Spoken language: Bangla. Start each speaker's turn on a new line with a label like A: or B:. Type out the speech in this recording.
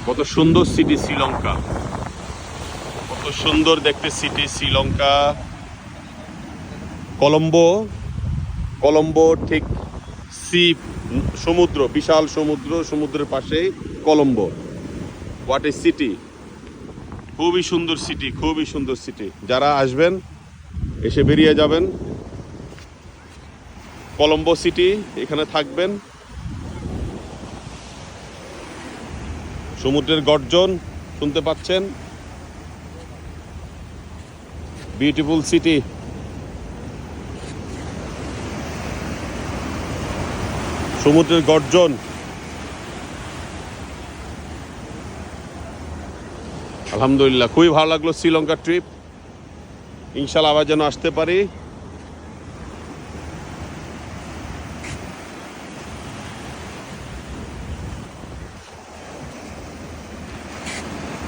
A: কত সুন্দর সিটি শ্রীলঙ্কা, কত সুন্দর দেখতে সিটি শ্রীলঙ্কা। কলম্বো, কলম্বো ঠিক সমুদ্র, বিশাল সমুদ্র, সমুদ্রের পাশেই কলম্বো। হোয়াট এ সিটি, খুবই সুন্দর সিটি, খুবই সুন্দর সিটি। যারা আসবেন এসে বেরিয়ে যাবেন। কলম্বো সিটি, এখানে থাকবেন, সমুদ্রের গর্জন শুনতে পাচ্ছেন। Beautiful city. সমুদ্রের গর্জন। আলহামদুলিল্লাহ, খুবই ভালো লাগলো শ্রীলঙ্কা ট্রিপ। ইনশাল্লাহ আবার যেন আসতে পারি।